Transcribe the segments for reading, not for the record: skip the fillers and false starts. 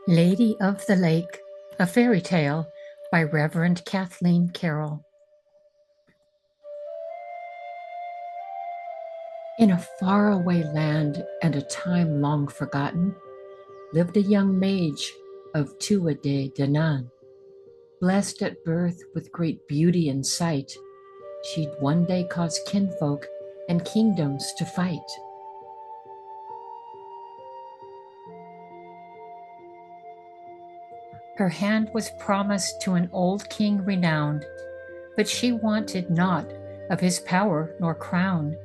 Lady of the Lake, a Fairy Tale by Reverend Kathleen Carroll. In a faraway land and a time long forgotten, lived a young mage of Tuatha Dé Danann. Blessed at birth with great beauty and sight, she'd one day cause kinfolk and kingdoms to fight. Her hand was promised to an old king renowned, but she wanted naught of his power nor crown.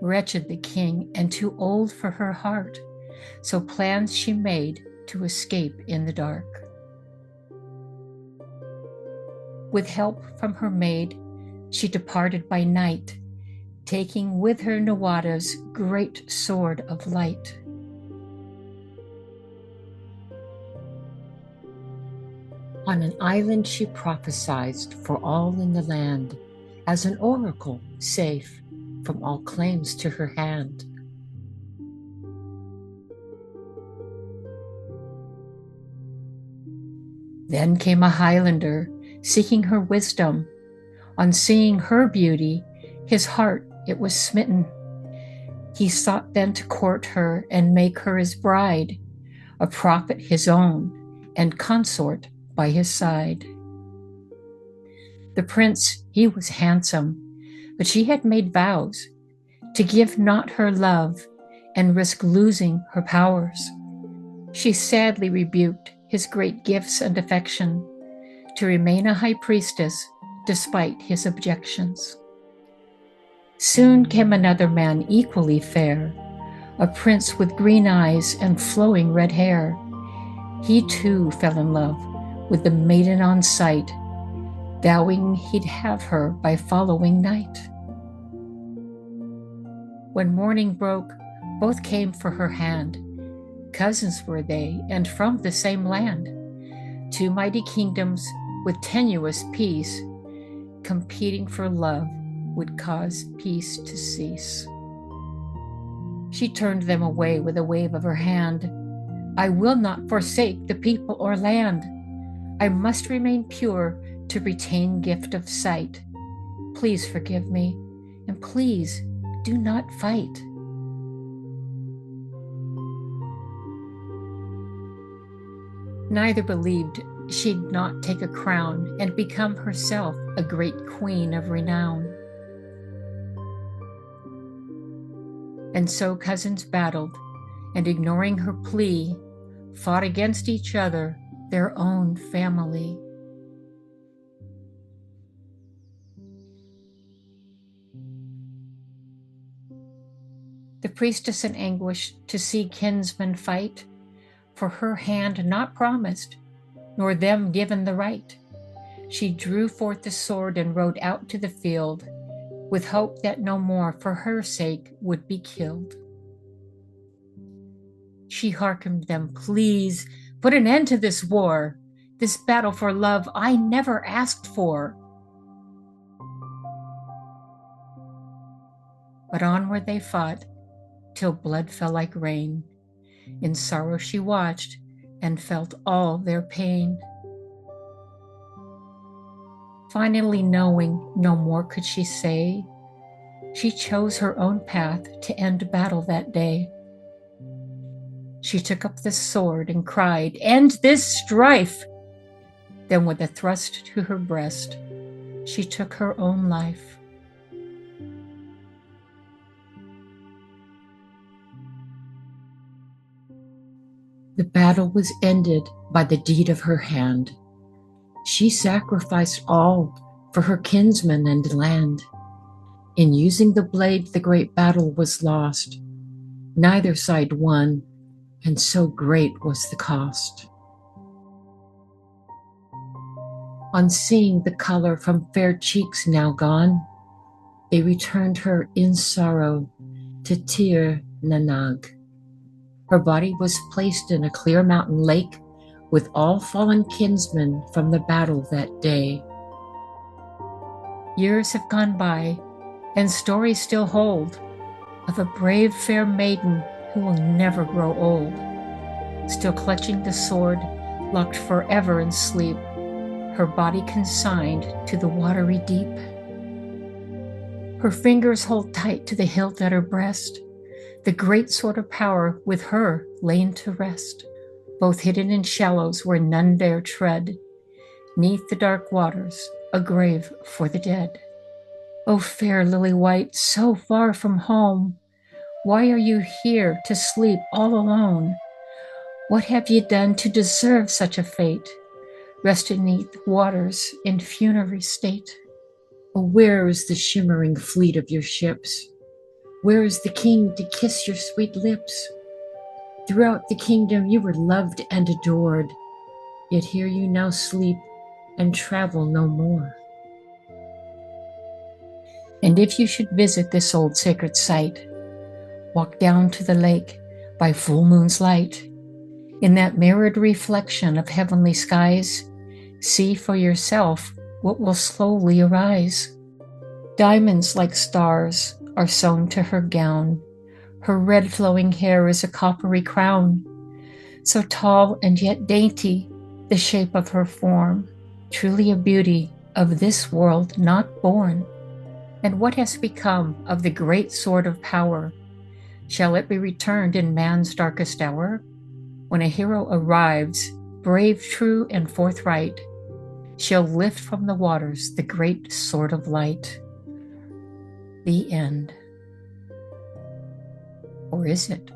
Wretched the king, and too old for her heart, so plans she made to escape in the dark. With help from her maid, she departed by night, taking with her Tuatha's great sword of light. On an island she prophesied for all in the land, as an oracle safe from all claims to her hand. Then came a Highlander, seeking her wisdom. On seeing her beauty, his heart it was smitten. He sought then to court her and make her his bride, a prophet his own, and consort by his side. The prince, he was handsome, but she had made vows to give not her love and risk losing her powers. She sadly rebuked his great gifts and affection to remain a high priestess despite his objections. Soon came another man equally fair, a prince with green eyes and flowing red hair. He too fell in love with the maiden on sight, vowing he'd have her by following night. When morning broke, both came for her hand. Cousins were they, and from the same land. Two mighty kingdoms with tenuous peace, competing for love would cause peace to cease. She turned them away with a wave of her hand. I will not forsake the people or land. I must remain pure to retain gift of sight. Please forgive me, and please do not fight. Neither believed she'd not take a crown and become herself a great queen of renown. And so cousins battled, and ignoring her plea, fought against each other, their own family. The priestess in anguish to see kinsmen fight, for her hand not promised, nor them given the right. She drew forth the sword and rode out to the field, with hope that no more for her sake would be killed. She hearkened them, please, put an end to this war. This battle for love I never asked for. But onward they fought, till blood fell like rain. In sorrow she watched, and felt all their pain. Finally knowing no more could she say, she chose her own path to end battle that day. She took up the sword and cried, "End this strife!" Then with a thrust to her breast, she took her own life. The battle was ended by the deed of her hand. She sacrificed all for her kinsmen and land. In using the blade, the great battle was lost. Neither side won, and so great was the cost. On seeing the color from fair cheeks now gone, they returned her in sorrow to Tir Nanag. Her body was placed in a clear mountain lake with all fallen kinsmen from the battle that day. Years have gone by, and stories still hold of a brave fair maiden who will never grow old. still clutching the sword, locked forever in sleep, her body consigned to the watery deep. Her fingers hold tight to the hilt at her breast, the great sword of power with her lain to rest, both hidden in shallows where none dare tread, 'neath the dark waters, a grave for the dead. O fair lily white, so far from home, why are you here to sleep all alone? What have ye done to deserve such a fate, rested 'neath waters in funereal state? Oh, where is the shimmering fleet of your ships? Where is the king to kiss your sweet lips? Throughout the kingdom you were loved and adored, yet here you now sleep and travel no more. And if you should visit this old sacred site, walk down to the lake by full moon's light. In that mirrored reflection of heavenly skies, see for yourself what will slowly arise. Diamonds like stars are sewn to her gown. Her red flowing hair is a coppery crown. So tall and yet dainty, the shape of her form, truly a beauty of this world not born. And what has become of the great sword of power? Shall it be returned in man's darkest hour? When a hero arrives, brave, true, and forthright, shall lift from the waters the great sword of light. The end. Or is it?